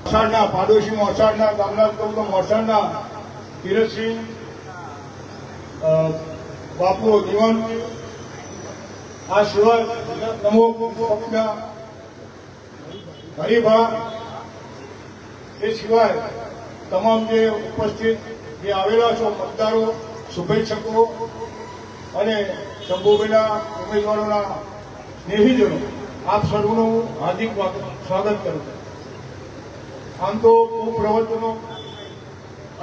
મોસાળના પાડોશી મોસાળના ગામના તો મોસાળના કિરતસિંહ બાપુ જીવન, આ સિવાય પ્રમુખ પક્ષના હરિભા, એ સિવાય તમામ જે ઉપસ્થિત જે આવેલા છો મતદારો, શુભેચ્છકો અને શંભુભાઈના ઉમેદવારોના સ્નેહીજનો, આપ સર્વનું હાર્દિક સ્વાગત કરું છું. આમ તો ખૂબ પ્રવચનો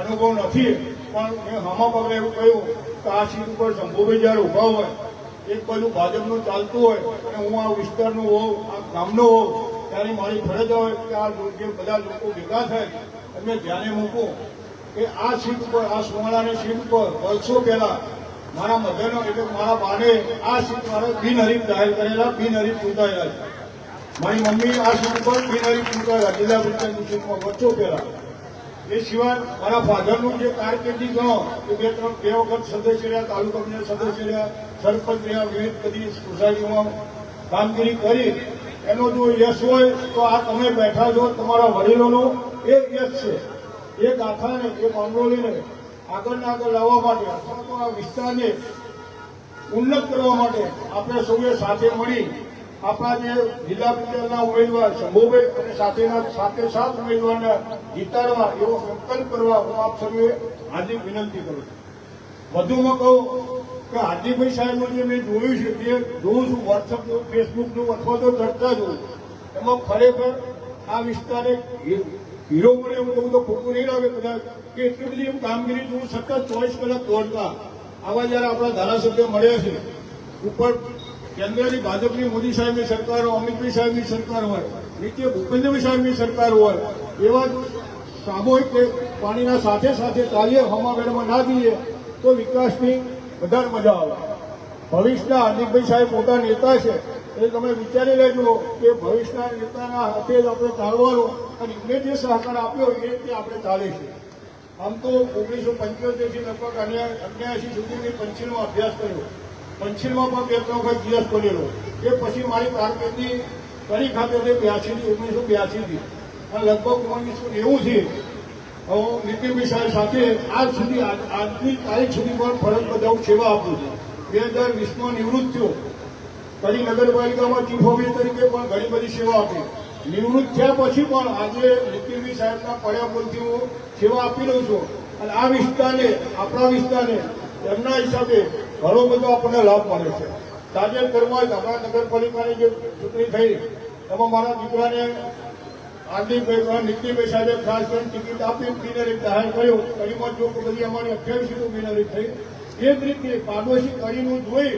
અનુભવ નથી, પણ મેં હામા પગલે એવું કહ્યું કે આ સીટ ઉપર શંભુભાઈ જયારે ઉભા હોય, એક બાજુ ભાજપનું ચાલતું હોય અને હું આ વિસ્તારનો હોઉં, આ ગામનો હોઉં, ત્યારે મારી ફરજ હોય કે આ જે બધા લોકો ભેગા થાય અને ધ્યાને મૂકું કે આ સીટ ઉપર, આ સુવાળાની સીટ ઉપર વર્ષો પહેલા મારા મધરનો એટલે મારા બાને આ સીટ મારે બિનહરીફ જાહેર કરેલા, બિનહરીફ ચૂંટાયેલા છે. મારી મમ્મી આ સીટ ઉપર બિનહરીફ ચૂંટાયેલા જિલ્લા પંચાયતની સીટમાં વર્ષો પહેલા. એ સિવાય મારા ફાધરનું જે કારકિર્દી ગણો કે બે વખત સદસ્ય રહ્યા, તાલુકા પંચાયત સદસ્ય રહ્યા, સરપંચ રહ્યા, વિવિધ બધી સોસાયટીમાં કામગીરી કરી. એનો જો યશ હોય તો આ તમે બેઠા છો, તમારા વડીલોનો એ યશ છે. એ ગાથાને, એ માંગરોળીને આગળના આગળ લાવવા માટે અથવા તો આ વિસ્તારને ઉન્નત કરવા માટે આપણે સૌએ સાથે મળી આપણા જે જિલ્લા પંચાયતના ઉમેદવાર શંભુભાઈ અને સાથે સાત ઉમેદવારને જીતાડવા એવો સંકલ્પ કરવા હું આપ સૌએ હાર્દિક વિનંતી કરું છું. વધુમાં કહું કે હાર્દિકભાઈ સાહેબનું જે મેં જોયું છે, જે જોઉં છું વોટ્સઅપનું, ફેસબુકનું અથવા તો ચર્ચા જોઉં, એમાં ખરેખર આ વિસ્તારે હીરો મળે એવું કહું તો ખોટું નહીં લાગે કદાચ, કે એટલી બધી એમ કામગીરી જોઉં સતત 24 કલાક દોડતા. આવા જયારે આપણા ધારાસભ્ય મળ્યા છે, ઉપર કેન્દ્રની ભાજપની મોદી સાહેબની સરકાર હોય, અમિતભાઈ સાહેબની સરકાર હોય, નીચે ભૂપેન્દ્રભાઈ સાહેબની સરકાર હોય, એવા સામૂહિક પાણીના સાથે સાથે ચાલીએ હમાવેડમાં ના દઈએ તો વિકાસની વધારે મજા આવે. ભવિષ્યના હાર્દિકભાઈ સાહેબ મોટા નેતા છે, એ તમે વિચારી લેજો કે ભવિષ્યના નેતાના હાથે જ આપણે ચાલવાનું અને એમને જે સહકાર આપ્યો એ રીતે આપણે ચાલે છે. આમ તો 1975 થી લગભગ 79 સુધી મેં પંચિલમાં અભ્યાસ કર્યો. પંચિલમાં પણ 2-3 વખત જીએસ કરેલો. એ પછી મારી કારકિર્દી કરી ખાતે 1982 થી અને લગભગ 1990 થી હું નીતિનભાઈ સાહેબ સાથે આજ સુધી, આજની તારીખ સુધી પણ ફરજ બજાવું, સેવા આપું છું. 2020માં નિવૃત્ત થયો. કડી નગરપાલિકામાં ચીફ ઓફિસર તરીકે પણ ઘણી બધી સેવા આપી. નિવૃત્ત થયા પછી પણ આજે નીતિનભાઈ સાહેબના પડ્યા બોલથી હું સેવા આપી રહ્યો છું. અને આ વિસ્તારને, આપણા વિસ્તારને એમના હિસાબે ઘણો બધો આપણને લાભ મળે છે. તાજેતરમાં જ આપણા નગરપાલિકાની જે ચૂંટણી થઈ એમાં મારા દીકરાને નીતિનભાઈ સાહેબે ખાસ કરીને ટિકિટ આપી બિનહરીફ જાહેર કર્યો. કડીમાં જો બધી અમારી 28 બિનહરીફ થઈ. એ જ રીતે પાડોશી કડીનું જોઈ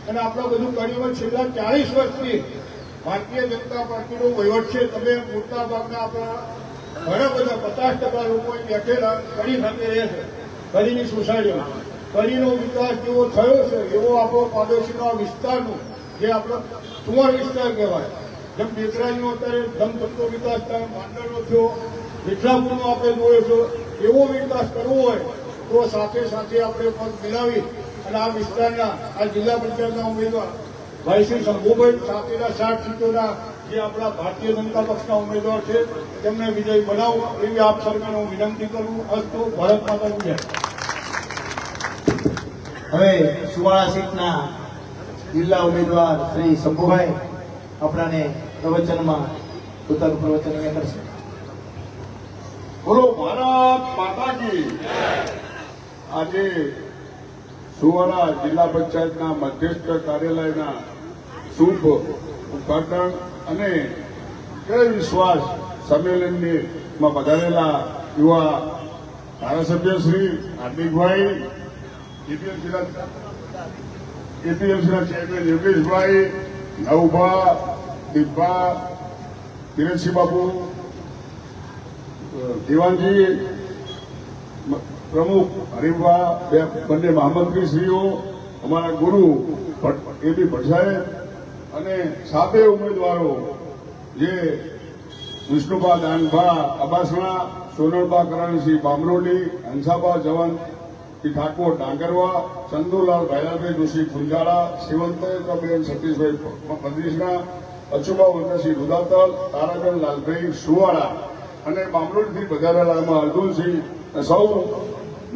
અને આપણા બધું કડીમાં છેલ્લા 40 વર્ષથી ભારતીય જનતા પાર્ટીનો વહીવટ છે. તમે મોટા ભાગના આપણા ઘણા બધા 50% લોકો બેઠેલા કડી ખાતે રહે છે. કડીની સોસાયટીમાં કડીનો વિકાસ જેવો થયો છે એવો આપણો પાડોશીનો વિસ્તારનું જે આપણો સુવર્ણ વિસ્તાર કહેવાય. જેમ બેકરાજીનો અત્યારે ધમધમતો વિકાસ થાય, માંડળનો થયો, વિઠલાપુરનો આપણે જોયો છો, એવો વિકાસ કરવો હોય તો સાથે સાથે આપણે પગ મિલાવી અને આ વિસ્તારના, આ જિલ્લા પંચાયતના ઉમેદવાર ભાઈ શ્રી શંભુભાઈ સાથેના 60 સીટોના જે આપણા ભારતીય જનતા પક્ષના ઉમેદવાર છે તેમને વિજય બનાવો એવી આપ સર્વેને હું વિનંતી કરું. અસ્તુ. ભારત માતાની જય. હવે સુવાળા સીટના જિલ્લા ઉમેદવાર શ્રી શંભુભાઈ આપણાને પ્રવચનમાં પોતાનું પ્રવચન અહીંયા કરશે. બોલો ભારત માતા કી. આજે સુવાળા જિલ્લા પંચાયતના મધ્યસ્થ કાર્યાલયના શુભ ઉદઘાટન અને જય વિશ્વાસ સંમેલનમાં પધારેલા યુવા ધારાસભ્ય શ્રી હાર્દિકભાઈ, એપીએમસીના ચેરમેન યોગેશભાઈ, નવભા, દીપભા, કિરણસિંહ બાપુ, દીવાનજી, પ્રમુખ હરીફભા, બંને મહામંત્રીશ્રીઓ, અમારા ગુરુ એબી ભટ્ટ સાહેબ અને 7 ઉમેદવારો જે વિષ્ણુભા દાનભા અબાસણા, સોનલબા કરાણીસિંહ બામરોલી, હંસાબા જવાન ઠાકોર ડાંગરવા, ચંદુલાલ ભાઈલાલભાઈ જોશી ફુંજાળા, શિવંતબેન સતીશભાઈ પંદરીસના, અચુબા વંકરસિંહ દુધાતલ, તારાબેન લાલભાઈ સુવાળા અને બામરોડથી વધારેલા એમાં અર્જુનસિંહ સૌ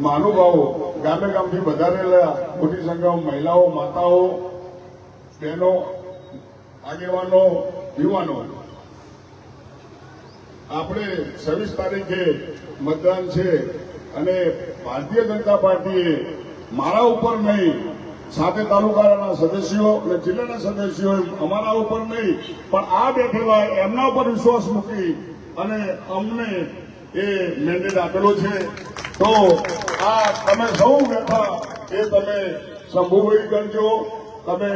મહાનુભાવો ગામે ગામથી વધારેલા મોટી સંખ્યામાં મહિલાઓ, માતાઓ, બહેનો, આગેવાનો, યુવાનો. આપણે 26 તારીખે મતદાન છે અને ભારતીય જનતા પાર્ટીએ મારા ઉપર નહીં, સાથે તાલુકાના સદસ્યો અને જિલ્લાના સદસ્યો અમારા ઉપર નહીં પણ આ બેઠેલા એમના ઉપર વિશ્વાસ મૂકી અને અમને એ મેન્ડેટ આપેલો છે. તો આ તમે સૌ બેઠા એ તમે શંભુભાઈ ગણજો, તમે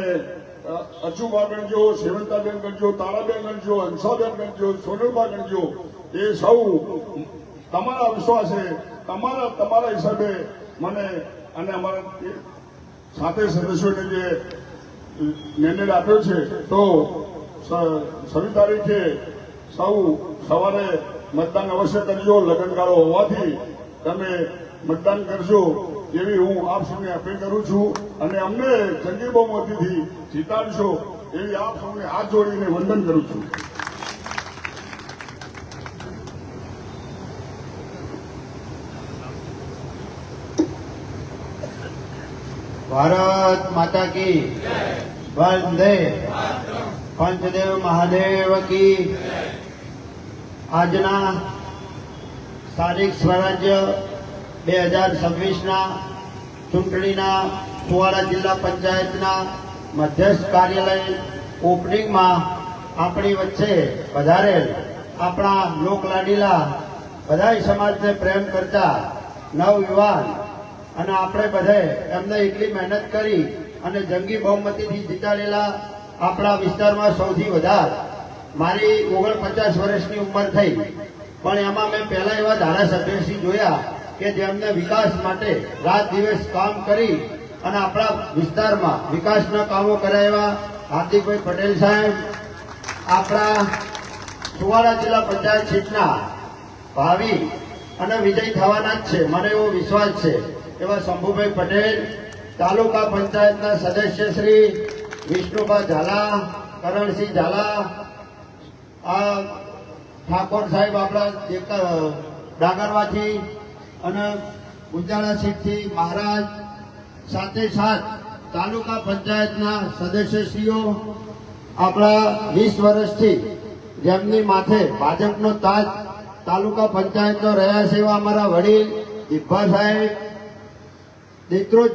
અચુભાબેન ગણજો, સેવંતાબેન ગણજો, તારાબેન ગણજો, હંસાબેન ગણજો, સોનલબા ગણજો. એ સૌ તમારા વિશ્વાસે તમારા હિસાબે મને અને અમારા સાથે સદસ્યોને જે મેન્ડેટ આપ્યો છે. તો 26 તારીખે સૌ સવારે મતદાન અવશ્ય કરજો. લગ્નગાળો હોવાથી તમે મતદાન કરજો એવી હું આપ સૌને અપીલ કરું છું અને અમને જંગી બહુમતીથી જીતાડશો એવી આપ સૌને હાથ જોડીને વંદન કરું છું. ભારત માતા કી વંદે પંચદેવ મહાદેવ કી. આજના સ્થાનિક સ્વરાજ્ય 2026ના ચૂંટણીના સુવાડા જિલ્લા પંચાયતના મધ્યસ્થ કાર્યાલય ઓપનિંગમાં આપણી વચ્ચે પધારેલ આપણા લોકલાડીલા બધાય સમાજને પ્રેમ કરતા નવયુવાન અને આપણે બધે એમને એટલી મહેનત કરી અને જંગી બહુમતીથી જીતાડેલા આપણા વિસ્તારમાં સૌથી વધારે મારી 49 વર્ષની ઉંમર થઈ પણ એમાં મેં પહેલા એવા ધારાસભ્યશ્રી જોયા કે જેમને વિકાસ માટે રાત દિવસ કામ કરી અને આપણા વિસ્તારમાં વિકાસના કામો કરાવ્યા. હાર્દિકભાઈ પટેલ સાહેબ આપણા સુવાડા જિલ્લા પંચાયત સીટના ભાવિ અને વિજય થવાના જ છે, મને એવો વિશ્વાસ છે. એવા શંભુભાઈ પટેલ, તાલુકા પંચાયતના સદસ્ય શ્રી વિષ્ણુભા ઝાલા, કરણસિંહ ઝાલા, આ ઠાકોર સાહેબ આપણા ડાંગરવાથી અને ઉજાળા સીટથી મહારાજ, સાથે સાથ તાલુકા પંચાયતના સદસ્યશ્રીઓ આપણા 20 વર્ષથી જેમની માથે ભાજપનો તાજ તાલુકા પંચાયતનો રહ્યા છે એવા અમારા વડીલ દિબ્બા સાહેબ, દેત્રોજ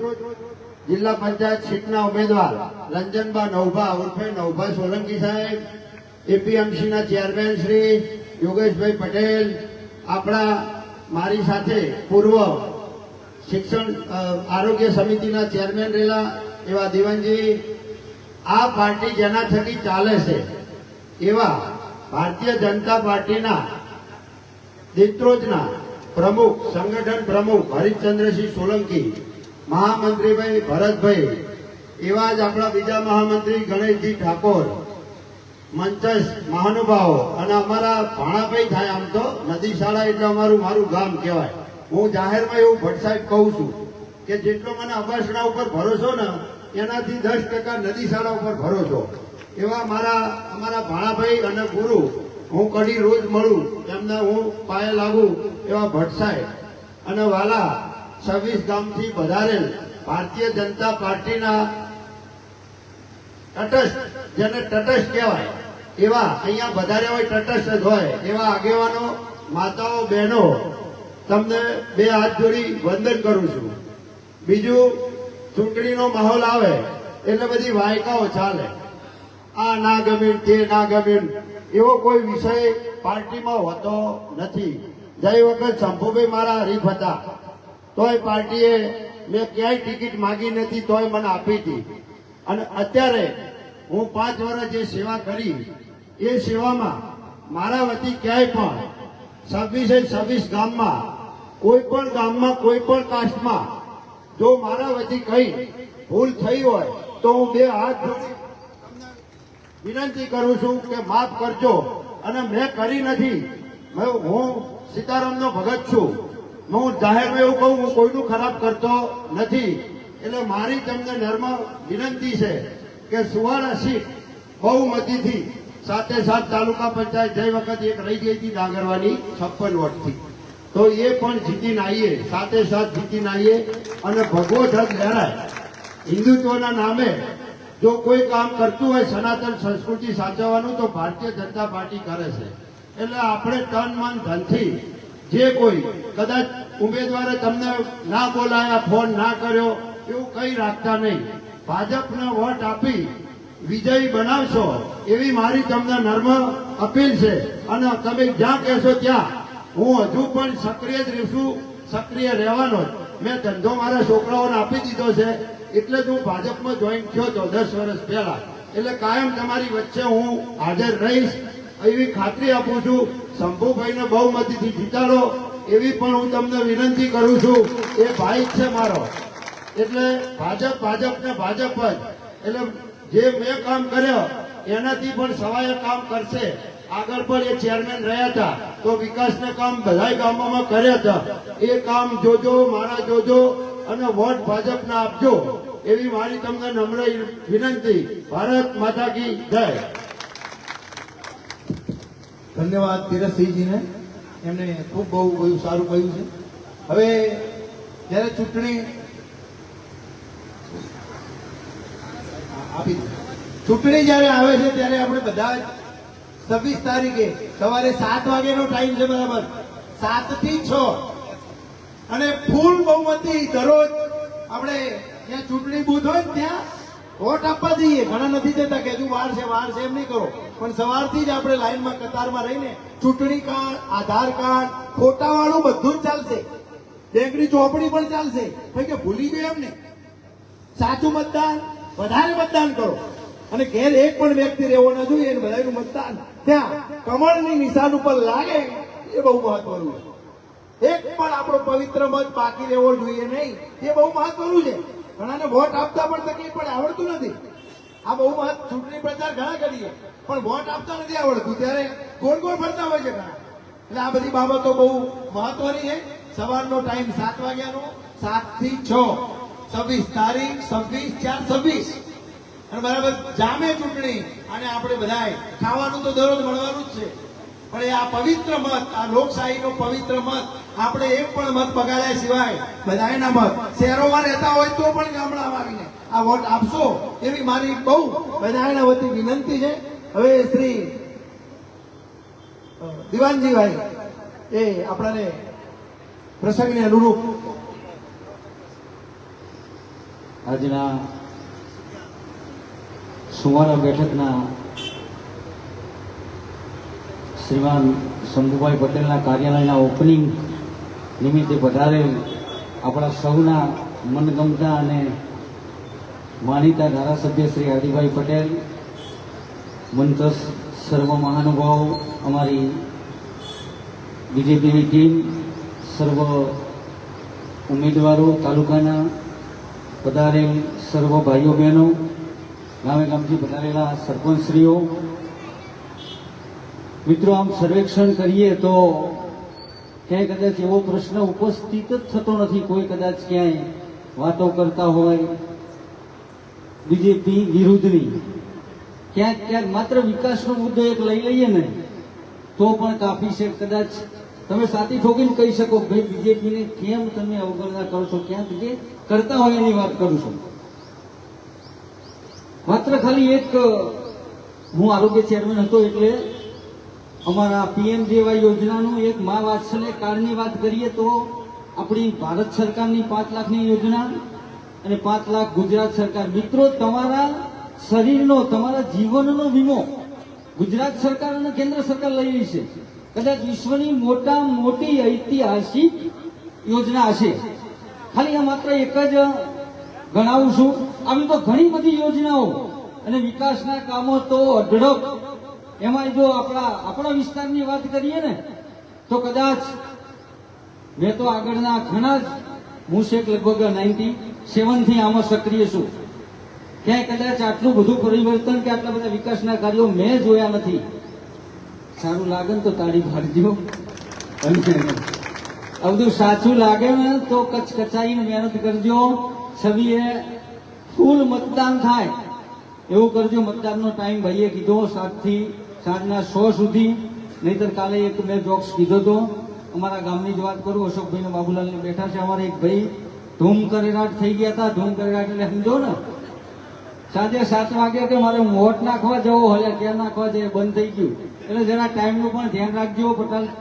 જિલ્લા પંચાયત સીટના ઉમેદવાર રંજનબા નવભા ઉર્ફે નવભા સોલંકી સાહેબ, એપીએમસીના ચેરમેન શ્રી યોગેશભાઈ પટેલ, આપણા મારી સાથે પૂર્વ શિક્ષણ આરોગ્ય સમિતિના ચેરમેન રહેલા એવા દેવનજી. આ પાર્ટી જેના થકી ચાલે છે એવા ભારતીય જનતા પાર્ટીના દેત્રોજના પ્રમુખ, સંગઠન પ્રમુખ હરિશ્ચંદ્રસિંહ સોલંકી, મહામંત્રીભાઈ ભરતભાઈ, એવા જ આપણા બીજા મહામંત્રી ગણેશજી ઠાકોર, મંચસ્થ મહાનુભાવો અને અમારા ભાણાભાઈ થાય. આમ તો નદી શાળા એટલે મારું ગામ કહેવાય. હું જાહેરમાં એવું ભટ્ટ સાહેબ કહું છું કે જેટલો મને અબાસણા ઉપર ભરોસો ને એનાથી 10% નદી શાળા ઉપર ભરોસો. એવા અમારા ભાણાભાઈ અને ગુરુ, હું કડી રોજ મળું એમને હું પાયે લાગુ એવા ભટ્ટ સાહેબ અને વાલા 26 ગામથી વધારેલ ભારતીય જનતા પાર્ટીના તટસ્થ, જેને તટસ્થ કહેવાય એવા અહીંયા વધારે હોય તટસ્થ જ હોય એવા આગેવાનો, માતાઓ, બહેનો, તમને 2 હાથ જોડી વંદન કરું છું. બીજું, ચૂંટણીનો માહોલ આવે એટલે બધી વાયકાઓ ચાલે. આ ના ગમ્યું, તે ના ગમ્યું, એવો કોઈ વિષય પાર્ટીમાં હોતો નથી. ગઈ વખત શંભુભાઈ મારા હરીફ હતા તોય પાર્ટીએ મેં ક્યાંય ટિકિટ માગી નથી તોય મને આપી હતી. અને અત્યારે હું 5 વર્ષ જે સેવા કરી એ સેવામાં મારા વતી ક્યાંય પણ 26 ગામમાં કોઈ પણ ગામમાં કોઈ પણ કાસ્ટમાં જો મારા વતી કઈ ભૂલ થઈ હોય તો હું 2 હાથ જોડી વિનંતી કરું છું કે માફ કરજો. અને મેં કરી નથી, હું સીતારામનો ભગત છું, હું જાહેરમાં એવું કહું હું કોઈનું ખરાબ કરતો નથી. એટલે મારી તમને નર્મ વિનંતી છે કે સુવાડા સીટ બહુમતીથી સાથે સાથ તાલુકા પંચાયત ગઈ વખત એક રહી ગઈ હતી ડાંગરવાની 56 વોટથી, તો એ પણ જીતીને આવીએ, સાથે સાથ જીતીને આવીએ. અને ભગવો ધગ લહેરાય. હિન્દુત્વના નામે જો કોઈ કામ કરતું હોય સનાતન સંસ્કૃતિ સાચવવાનું, તો ભારતીય જનતા પાર્ટી કરે છે. એટલે આપણે તન મન ધનથી જે કોઈ કદાચ ઉમેદવારે તમને ના બોલાયા, ફોન ના કર્યો, એવું કઈ રાખતા નહીં. ભાજપને વોટ આપી વિજયી બનાવશો એવી મારી તમને નર્મ અપીલ છે. અને તમે જ્યાં કહેશો ત્યાં હું હજુ પણ સક્રિય જ રહીશું, સક્રિય રહેવાનો જ. મેં ધંધો મારા છોકરાઓને આપી દીધો છે, એટલે જ હું ભાજપમાં જોઈન થયો હતો 10 વર્ષ પહેલા. એટલે કાયમ તમારી વચ્ચે હું હાજર રહીશ એવી ખાતરી આપું છું. શંભુભાઈને બહુમતીથી જીતાડો એવી પણ હું તમને વિનંતી કરું છું. એ ભાઈ જ છે મારો. એટલે ભાજપ ને ભાજપ જ. એટલે જે મેં કામ કર્યો એનાથી પણ સવાય કામ કરશે. આગળ પણ એ ચેરમેન રહ્યા હતા તો વિકાસના કામ બધા ગામોમાં કર્યા હતા. એ કામ જોજો, મારા જોજો અને વોટ ભાજપને આપજો એવી મારી તમને નમ્ર વિનંતી. ભારત માતા કી જય. ધન્યવાદ ધીરજસિંહજીને, એમને ખૂબ બહુ સારું કહ્યું છે. હવે જ્યારે ચૂંટણી જ્યારે આવે છે ત્યારે આપણે બધા 26 તારીખે સવારે 7 વાગ્યાનો ટાઈમ છે, બરાબર 7 થી 6, અને ફૂલ બહુમતી દરરોજ આપણે જ્યાં ચૂંટણી બૂથ હોય ને ત્યાં વોટ આપવા જઈએ. ઘણા નથી જતા કે હજુ વાર છે એમ નહીં કરો, પણ સવારથી જ આપણે લાઈનમાં કતારમાં રહીને ચૂંટણી કાર્ડ, આધાર કાર્ડ, ફોટાવાળું બધું જ ચાલશે, બેંકની ચોપડી પણ ચાલશે. ભાઈ કે ભૂલી ગયો એમ નહીં, સાચું મતદાન, વધારે મતદાન કરો. અને ઘેર એક પણ વ્યક્તિ રહેવો ન જોઈએ, બધાનું મતદાન ત્યાં કમળની નિશાન ઉપર લાગે એ બહુ મહત્વનું છે. એક પણ આપણો પવિત્ર મત બાકી રહેવો જોઈએ નહીં, એ બહુ મહત્વનું છે. ઘણાને વોટ આપતા પણ તકલીફ પડે, આવડતું નથી. આ બહુ ચૂંટણી પ્રચાર ઘણા કરીએ પણ વોટ આપતા નથી આવડતું, ત્યારે ગોળ ગોળ ફરતા હોય છે ઘણા. એટલે આ બધી બાબતો બહુ મહત્વની છે. સવારનો ટાઈમ 7 વાગ્યાનો, 7 થી 6, 26 તારીખ, 26/4/26. અને બરાબર જામે ચૂંટણી. અને આપણે બધાય ખાવાનું તો દરરોજ મળવાનું જ છે, પણ એ આ પવિત્ર મત, આ લોકશાહીનો પવિત્ર મત, આપણે એક પણ મત બગાડ્યા સિવાય બધાયના મત શહેરોમાં રહેતા હોય તો પણ ગામડામાં આવીને આ વોટ આપશો એવી મારી બહુ બધાયના વતી વિનંતી છે. હવે શ્રી દિવાનજીભાઈ એ આપણાને પ્રસંગને અનુરૂપ આજના સુવારા બેઠકના શ્રીમાન શંભુભાઈ પટેલના કાર્યાલયના ઓપનિંગ નિમિત્તે પધારેલ આપણા સૌના મનગમતા અને માનીતા ધારાસભ્ય શ્રી આદિભાઈ પટેલ, મંત્રસ સર્વ મહાનુભાવો, અમારી બીજેપીની ટીમ, સર્વ ઉમેદવારો, તાલુકાના પધારેલ સર્વ ભાઈઓ બહેનો, ગામે ગામથી પધારેલા સરપંચશ્રીઓ, મિત્રો, આમ સર્વેક્ષણ કરીએ તો ક્યાંય કદાચ એવો પ્રશ્ન ઉપસ્થિત જ થતો નથી. કોઈ કદાચ ક્યાંય વાતો કરતા હોય બીજેપી વિરુદ્ધની, ક્યાંક માત્ર વિકાસનો મુદ્દો એક લઈ લઈએ ને તો પણ કાફી છે. કદાચ તમે સાથી ઠોકીને કહી શકો ભાઈ બીજેપીને કેમ તમે અવગણના કરો છો, ક્યાંક જે કરતા હોય એની વાત કરું છું. માત્ર ખાલી એક, હું આરોગ્ય ચેરમેન હતો એટલે અમારા પીએમજેવાય યોજનાનું એક મા વાત્સલ્ય કાર્ડની વાત કરીએ તો આપણી ભારત સરકારની 5 લાખની યોજના અને 5 લાખ ગુજરાત સરકાર. મિત્રો, તમારા શરીરનો, તમારા જીવનનો વીમો ગુજરાત સરકાર અને કેન્દ્ર સરકાર લઈ રહી છે. કદાચ વિશ્વની મોટી ઐતિહાસિક યોજના હશે. ખાલી આ માત્ર એક જ ગણાવું છું. આવી તો ઘણી બધી યોજનાઓ અને વિકાસના કામો તો અઢળક. એમાં જો આપણા વિસ્તારની વાત કરીએ ને તો કદાચ મેં તો આગળના ઘણા જ, હું શેખ લગભગ 97 થી આમાં સક્રિય છું. ક્યાંય કદાચ આટલું બધું પરિવર્તન કે આટલા બધા વિકાસના કાર્યો મેં જોયા નથી. સારું લાગે ને તો તાળી પાડજો, અને આ બધું સાચું લાગે ને તો કચકચાઈને મહેનત કરજો. છબીએ ફૂલ મતદાન થાય એવું કરજો. મતદાનનો ટાઈમ ભાઈએ કીધો 7 થી સાંજના 6 સુધી, નહીતર કાલે એક મેં જોક્સ કીધો હતો. અમારા ગામની જ વાત કરું, અશોકભાઈ ને બાબુલાલને બેઠા છે. અમારે એક ભાઈ ધૂમ કરેરાટ થઈ ગયા હતા. ધૂમ કરેરાટ એટલે સમજો ને, સાંજે 7 વાગે કે મારે વોટ નાખવા જવો, હલે ક્યાં નાખવા જાય, બંધ થઈ ગયું. એટલે જરા ટાઈમનું પણ ધ્યાન રાખજો.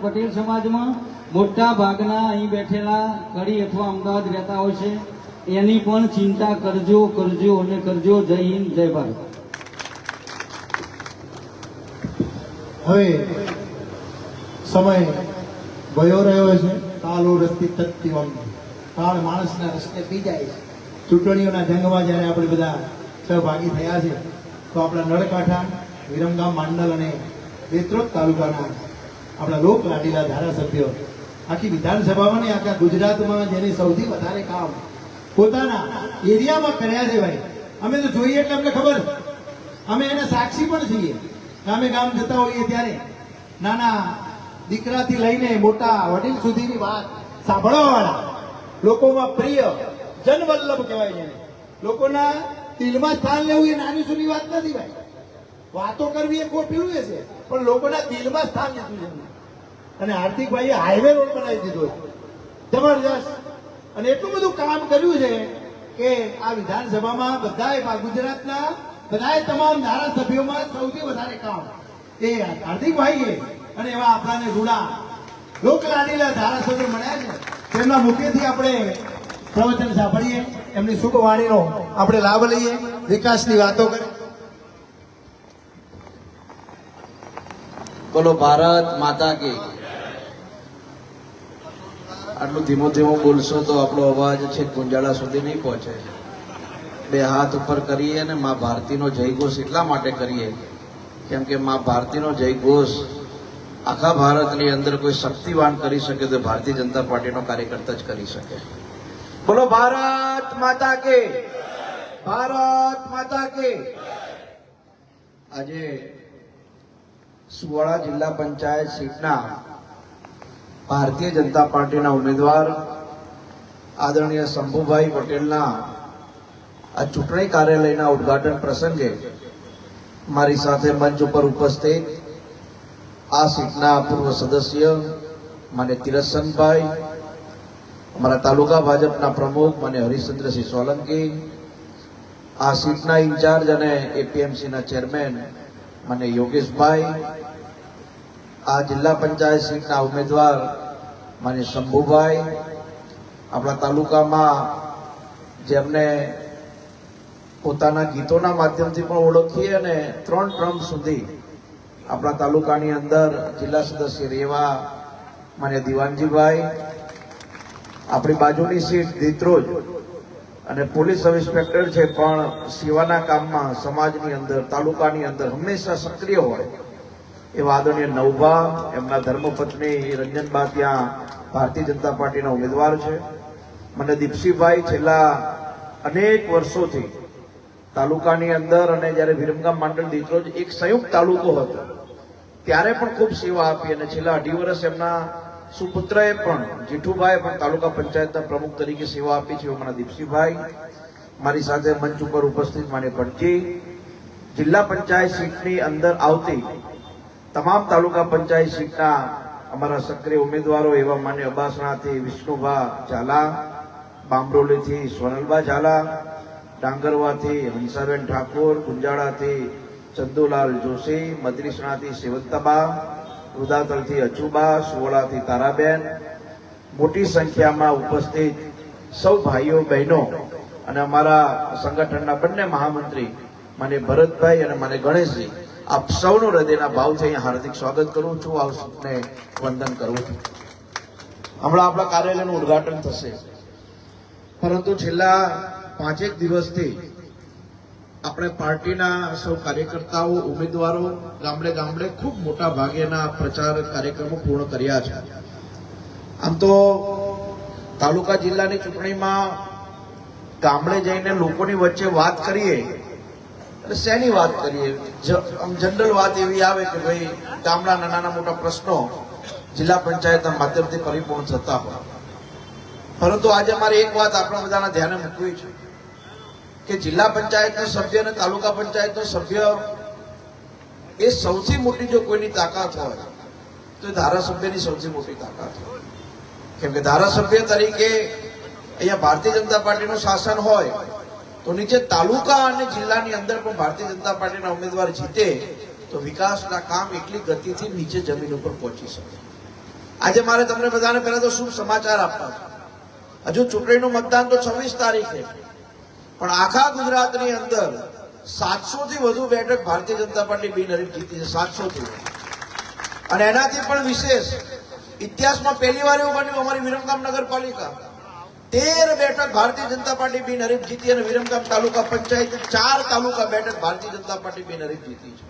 પટેલ સમાજમાં મોટા ભાગના અહીં બેઠેલા કડી અથવા અમદાવાદ રહેતા હોય છે, એની પણ ચિંતા કરજો અને કરજો. જય હિન્દ, જય ભારત. હવે સમય વયો રહ્યો છે. કાલો રસ્તી તત્તી વળતી. કાળ માણસના રસ્તે પી જાય છે. ચૂંટણીઓના જંગમાં જ્યારે આપણે બધા સહભાગી થયા છે, તો આપણા નળકાંઠા, વિરમગામ, માંડલ અને બેત્રોડ તાલુકાના આપણા લોક લાડીલા ધારાસભ્યો આખી વિધાનસભામાં ને આખા ગુજરાતમાં જેને સૌથી વધારે કામ પોતાના એરિયામાં કર્યા છે ભાઈ, અમે તો જોઈએ એટલે અમને ખબર, અમે એના સાક્ષી પણ છીએ. ગામે ગામ જતા હોઈએ ત્યારે નાના દીકરાથી લઈને મોટા વડીલ સુધીની વાત સાંભળવા વાળા, લોકોમાં પ્રિય, જનવલ્લભ કહેવાય છે. લોકોના દિલમાં સ્થાન લેવું એ નાની સૂની વાત નથી ભાઈ. વાતો કરવી એ ખોટું છે, પણ લોકોના દિલમાં સ્થાન લીધું છે. અને હાર્દિકભાઈએ હાઈવે રોડ બનાવી દીધો જબરજસ્ત, અને એટલું બધું કામ કર્યું છે કે આ વિધાનસભામાં બધાએ ગુજરાતના બધાએ તમામ ધારાસભ્યોમાં સૌથી વધારે કામ એ હાર્દિકભાઈએ અને એવા આપણાને રૂડા લોક લાડીલા ધારાસભ્યો મળ્યા છે. તેમના મુખેથી આપણે પ્રવચન સાંભળીએ, એમની શુભ વાણીનો આપણે લાભ લઈએ, વિકાસની વાતો કરીએ. બોલો ભારત માતા કી. આટલું ધીમો ધીમો બોલશો તો આપણો અવાજ છે ગુંજાળા સુધી નહીં પહોંચે. 2 હાથ ઉપર કરીએ અને મા ભારતીનો જયઘોષ એટલા માટે કરીએ કેમ કે મા ભારતીનો જયઘોષ આખા ભારતની અંદર કોઈ શક્તિવાન કરી શકે તો ભારતીય જનતા પાર્ટીનો કાર્યકર્તા જ કરી શકે. બોલો ભારત માતા કે, ભારત માતા કે. આજે સુવાડા જિલ્લા પંચાયત સીટના ભારતીય જનતા પાર્ટીના ઉમેદવાર આદરણીય શંભુભાઈ પટેલના આ ચૂંટણી કાર્યાલયના ઉદ્ઘાટન પ્રસંગે મારી સાથે મંચ ઉપર ઉપસ્થિત આ સીટના પૂર્વ સદસ્ય માન્ય તિરસનભાઈ, અમારા તાલુકા ભાજપના પ્રમુખ માન્ય હરીશચંદ્રસિંહ સોલંકી, આ સીટના ઇન્ચાર્જ અને એપીએમસીના ચેરમેન માન્ય યોગેશભાઈ, આ જિલ્લા પંચાયત સીટના ઉમેદવાર માન્ય શંભુભાઈ, આપણા તાલુકામાં જેમને પોતાના ગીતોના માધ્યમથી પણ ઓળખીએ અને 3 ટર્મ સુધી આપણા તાલુકાની અંદર જિલ્લા સદસ્ય રેવા માન્ય દિવાનજીભાઈ, આપણી બાજુની સીટ દીત્રોજ અને પોલીસ સબ ઇન્સ્પેક્ટર છે પણ સેવાના કામમાં સમાજની અંદર તાલુકાની અંદર હંમેશા સક્રિય હોય એવા આદરણીય નવભા, એમના ધર્મપત્ની રંજનબા ત્યાં ભારતીય જનતા પાર્ટીના ઉમેદવાર છે. મને દીપસીભાઈ છેલ્લા અનેક વર્ષોથી તાલુકાની અંદર અને જ્યારે વિરમગામ માંડલ દીત્રોજ એક સંયુક્ત તાલુકો હતો ત્યારે પણ ખૂબ સેવા આપી અને છેલ્લા 2.5 વર્ષ એમના સુપુત્રએ પણ જેઠુભાઈ પણ તાલુકા પંચાયતના પ્રમુખ તરીકે સેવા આપી છે. મારા દીપસીભાઈ, મારી સાથે મંચ ઉપર ઉપસ્થિત માન્ય ભટજી, જિલ્લા પંચાયત સીટની અંદર આવતી તમામ તાલુકા પંચાયત સીટના અમારા સક્રિય ઉમેદવારો એવા માન્ય અબાસણાથી વિષ્ણુભા ઝાલા, બામરોલીથી સોનલબા ઝાલા, ડાંગરવાથી હંસાબેન ઠાકોર, ગુંજાળાથી ચંદુલાલ જોશી, મદરીસણાથી સેવંતાબા, રુદાતલથી અચુબા, સુવડાથી તારાબેન, મોટી સંખ્યામાં ઉપસ્થિત સૌ ભાઈઓ બહેનો અને અમારા સંગઠનના બંને મહામંત્રી માન્ય ભરતભાઈ અને માન્ય ગણેશજી, આપ સૌનું હૃદયના ભાવથી અહીંયા હાર્દિક સ્વાગત કરું છું, આપ સૌને વંદન કરું છું. હમણાં આપણા કાર્યાલયનું ઉદ્ઘાટન થશે, પરંતુ છેલ્લા 5 દિવસથી આપણે પાર્ટીના સૌ કાર્યકર્તાઓ, ઉમેદવારો ગામડે ગામડે ખૂબ મોટા ભાગેના પ્રચાર કાર્યક્રમો પૂર્ણ કર્યા છે. આમ તો તાલુકા જિલ્લાની ચૂંટણીમાં ગામડે જઈને લોકોની વચ્ચે વાત કરીએ એટલે શેની વાત કરીએ, જનરલ વાત એવી આવે કે ભાઈ ગામડાના નાના મોટા પ્રશ્નો જિલ્લા પંચાયતના માધ્યમથી પરિપૂર્ણ થતા હોય. પરંતુ આજે મારે એક વાત આપણા બધાના ધ્યાને મૂકવી છે કે જિલ્લા પંચાયતનો સભ્ય અને તાલુકા પંચાયતનો સભ્ય એ સૌથી મોટી જો કોઈની તાકાત હોય તો એ ધારાસભ્યની સૌથી મોટી તાકાત હોય. કેમ કે ધારાસભ્ય તરીકે અહીંયા ભારતીય જનતા પાર્ટીનું શાસન હોય તો નીચે તાલુકા અને જિલ્લાની અંદર પણ ભારતીય જનતા પાર્ટીના ઉમેદવાર જીતે તો વિકાસના કામ એટલી ગતિથી નીચે જમીન ઉપર પહોંચી શકે. આજે મારે તમને બધાને પહેલા તો શુભ સમાચાર આપવા છે. હજુ ચૂંટણીનું મતદાન તો 26 તારીખે, પણ આખા ગુજરાતની અંદર 700 થી વધુ બેઠક ભારતીય જનતા પાર્ટી બિનહરીફ જીતી છે. 700 થી વધુ. અને એનાથી પણ વિશેષ ઇતિહાસમાં પહેલી વાર એવું બન્યું, અમારી વિરમગામ નગરપાલિકા 13 બેઠક ભારતીય જનતા પાર્ટી બિનહરીફ જીતી અને વિરમગામ તાલુકા પંચાયત 4 તાલુકા બેઠક ભારતીય જનતા પાર્ટી બિનહરીફ જીતી છે.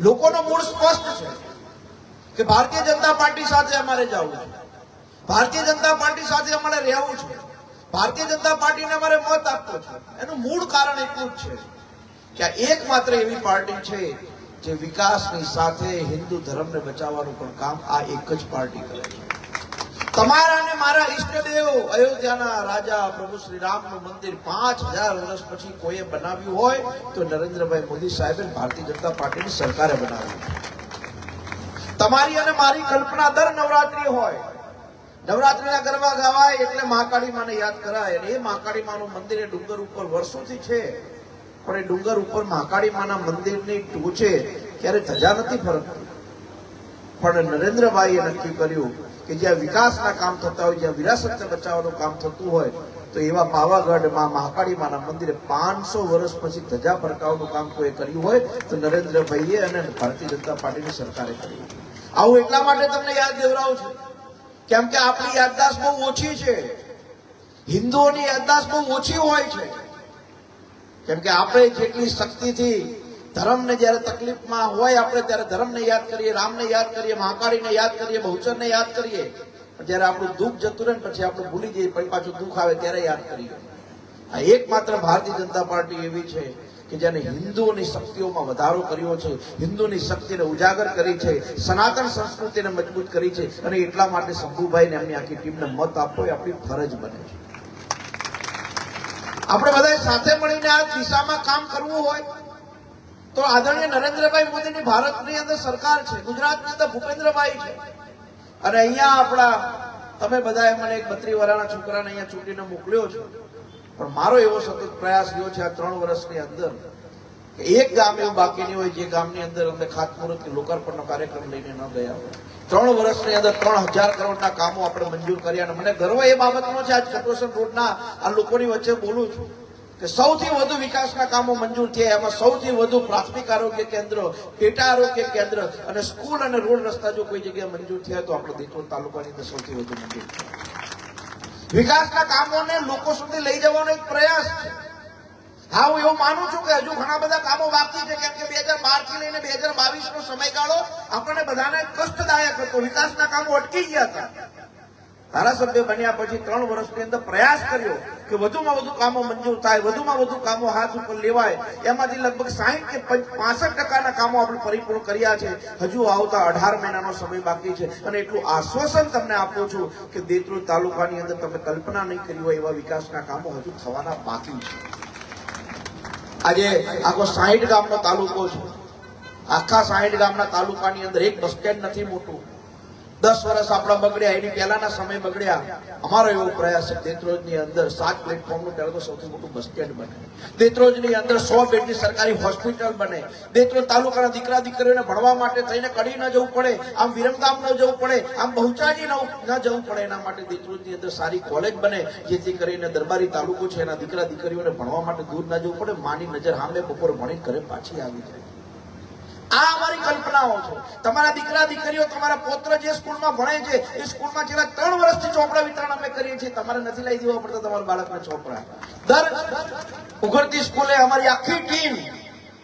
લોકોનો મૂળ સ્પષ્ટ છે કે ભારતીય જનતા પાર્ટી સાથે અમારે જવું છે, ભારતીય જનતા પાર્ટી સાથે અમારે રહેવું છે, ભારતીય જનતા પાર્ટીને અમારે મત આપવો છે. એનું મૂળ કારણ એટલું જ છે કે આ એકમાત્ર એવી પાર્ટી છે જે વિકાસની સાથે હિન્દુ ધર્મને બચાવવાનું પણ કામ આ એક જ પાર્ટી કરે છે. તમારા અને મારા ઈષ્ટદેવ અયોધ્યાના રાજા પ્રભુ શ્રી રામનું મંદિર 5000 વર્ષ પછી કોઈએ બનાવ્યું હોય તો નરેન્દ્રભાઈ મોદી સાહેબે ભારતીય જનતા પાર્ટીની સરકારે બનાવ્યું. તમારી અને મારી કલ્પના દર નવરાત્રી હોય, નવરાત્રીના ગરબા ગાવાય એટલે મહાકાળી માને યાદ કરાય. અને એ મહાકાળી માનું મંદિર એ ડુંગર ઉપર વર્ષોથી છે, પણ એ ડુંગર ઉપર મહાકાળી માના મંદિરની ટોચે ક્યારે ધજા નથી ફરકતી. પણ નરેન્દ્રભાઈએ નક્કી કર્યું કે જ્યાં વિકાસના કામ થતા હોય, જ્યાં વિરાસતને બચાવવાનું કામ થતું હોય તો એવા પાવાગઢમાં મહાકાળી માના મંદિરે 500 વર્ષ પછી ધજા ફરકાવવાનું કામ કોઈ કર્યું હોય તો નરેન્દ્રભાઈએ અને ભારતીય જનતા પાર્ટીની સરકારે કર્યું. આવું એટલા માટે તમને યાદ દેવરાવું છું કેમ કે આપણી યાદદાસ્ત બહુ ઓછી છે. હિન્દુઓની યાદદાસ્ત બહુ ઓછી હોય છે. કેમ કે આપણે જેટલી શક્તિથી ધર્મને જયારે તકલીફમાં હોય આપણે ત્યારે ધર્મને યાદ કરીએ, રામને યાદ કરીએ, મહાકાળીને યાદ કરીએ, બહુચરને યાદ કરીએ. પણ જયારે આપણું દુઃખ જતું રહે ને પછી આપણે ભૂલી જઈએ, પછી પાછું દુઃખ આવે ત્યારે યાદ કરીએ. આ એકમાત્ર ભારતીય જનતા પાર્ટી એવી છે કે જેને હિન્દુઓની શક્તિઓમાં વધારો કર્યો છે, હિન્દુની શક્તિને ઉજાગર કરી છે, સનાતન સંસ્કૃતિને મજબૂત કરી છે. અને એટલા માટે શંભુભાઈને એમની આખી ટીમને મત આપવો એ આપણી ફરજ બને છે. આપણે બધા સાથે મળીને આ દિશામાં કામ કરવું હોય તો આદરણીય નરેન્દ્રભાઈ મોદીની ભારતની અંદર સરકાર છે, ગુજરાતની અંદર ભૂપેન્દ્રભાઈ છે. અને અહીંયા આપણા તમે બધાએ મને એક 32 વર્ષના છોકરાને અહીંયા ચૂંટીને મોકલ્યો છે, પણ મારો એવો સતત પ્રયાસ રહ્યો છે આ 3 વર્ષની અંદર કે એક ગામ એવું બાકી નહીં હોય જે ગામની અંદર અમે ખાતમુહૂર્ત કે લોકાર્પણનો કાર્યક્રમ લઈને ન ગયા હોય. 3 વર્ષની અંદર 3000 કરોડના કામો આપણે મંજૂર કર્યા. અને મને ગર્વ એ બાબતનો છે, આજ કટોસન રોડના આ લોકોની વચ્ચે બોલું છું કે સૌથી વધુ વિકાસના કામો મંજૂર થયા. એમાં સૌથી વધુ પ્રાથમિક આરોગ્ય કેન્દ્ર, પેટા આરોગ્ય કેન્દ્ર અને સ્કૂલ અને રોડ રસ્તા જો કોઈ જગ્યાએ મંજૂર થયા તો આપણે દેત્રોડ તાલુકાની અંદર સૌથી વધુ મંજૂર થયા. વિકાસના કામોને લોકો સુધી લઈ જવાનો એક પ્રયાસ છે. હા, હું એવું માનું છું કે હજુ ઘણા બધા કામો બાકી છે, કેમ કે 2012 થી લઈને 2022 નો સમયગાળો આપણને બધાને કષ્ટદાયક હતો. વિકાસના કામો અટકી ગયા હતા. ધારાસભ્ય બન્યા પછી 3 વર્ષની અંદર પ્રયાસ કર્યો કે વધુમાં વધુ કામો મંજૂર થાય, વધુમાં વધુ કામો હાથ ઉપર લેવાય. એમાંથી લગભગ 60 કે 65% કામો આપણે પરિપૂર્ણ કર્યા છે. હજુ આવતા 18 મહિનાનો સમય બાકી છે. અને એટલું આશ્વાસન તમને આપું છું કે દેત્રોડ તાલુકાની અંદર તમે કલ્પના નહીં કરી હોય એવા વિકાસના કામો હજુ થવાના બાકી છે. આજે આખો 60 ગામનો તાલુકો છે. આખા 60 ગામના તાલુકાની અંદર એક બસ સ્ટેન્ડ નથી મોટું. 10 વર્ષ આપણા બગડ્યા, એની પહેલાના સમય બગડ્યા. અમારો એવો પ્રયાસ છે દેત્રોજની અંદર 7 પ્લેટફોર્મનું ત્યારે તો સૌથી મોટું બસ સ્ટેન્ડ બને. દેત્રોજની અંદર 100 બેડની સરકારી હોસ્પિટલ બને. દેત્રોજ તાલુકાના દીકરા દીકરીઓને ભણવા માટે થઈને કડી ન જવું પડે, આમ વિરમગામ ન જવું પડે, આમ બહુચાજી ન જવું પડે. એના માટે દેત્રોજની અંદર સારી કોલેજ બને, જેથી કરીને દરબારી તાલુકો છે એના દીકરા દીકરીઓને ભણવા માટે દૂર ન જવું પડે. માની નજર સામે બપોર ભણી ઘરે પાછી આવી જાય. આ અમારી કલ્પનાઓ છે. તમારા દીકરા દીકરીઓ, તમારા પુત્ર જે સ્કૂલમાં ભણે છે એ સ્કૂલમાં છેલ્લા 3 વર્ષથી ચોપડા વિતરણ અમે કરીએ છીએ. તમારે નથી લઈ દેવા પડતા તમારા બાળકને ચોપડા. દર ઉઘડતી સ્કૂલે અમારી આખી ટીમ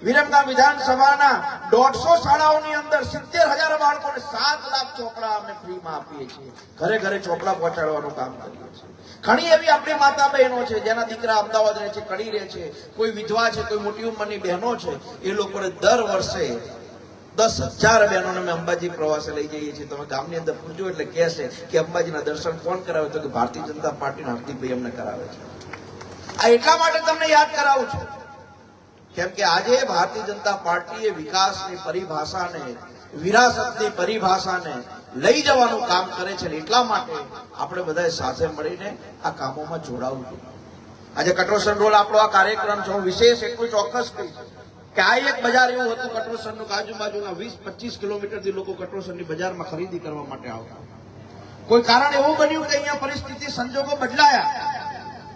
વિરમગામ વિધાનસભાના 150 શાળાઓની અંદર 70,000 બાળકોને 7 લાખ ચોપડા અમે ફ્રીમાં આપીએ છીએ. ઘરે ઘરે ચોપડા પહોંચાડવાનું કામ કરીએ છીએ. ઘણી એવી આપણી માતા બહેનો છે જેના દીકરા અમદાવાદ રહે છે, કડી રહે છે, કોઈ વિધવા છે, કોઈ મોટી ઉંમરની બહેનો છે. એ લોકોને દર વર્ષે 10,000 બહેનોને અમે અંબાજી પ્રવાસે લઈ જઈએ છીએ. તમે ગામની અંદર પૂછજો એટલે કહેશે કે અંબાજીના દર્શન કોણ કરાવે તો કે ભારતીય જનતા પાર્ટીના હાર્દિકભાઈ અમને કરાવે છે. આ એટલા માટે તમને યાદ કરાવું છું કેમ કે આજે ભારતીય જનતા પાર્ટીએ વિકાસની પરિભાષાને, વિરાસતની પરિભાષાને લઈ જવાનું કામ કરે છે. એટલા માટે આપણે બધાએ સાથે મળીને આ કામોમાં જોડાવું જોઈએ. આજે કટોસન રોડ આપણો આ કાર્યક્રમ છે. હું વિશેષ એટલું ચોક્કસ કહીશ કે આ એક બજાર એવું હતું કટોસનનું કે આજુબાજુના 20-25 કિલોમીટરથી લોકો કટોસનની બજારમાં ખરીદી કરવા માટે આવતા. કોઈ કારણ એવું બન્યું કે અહીંયા પરિસ્થિતિ, સંજોગો બદલાયા,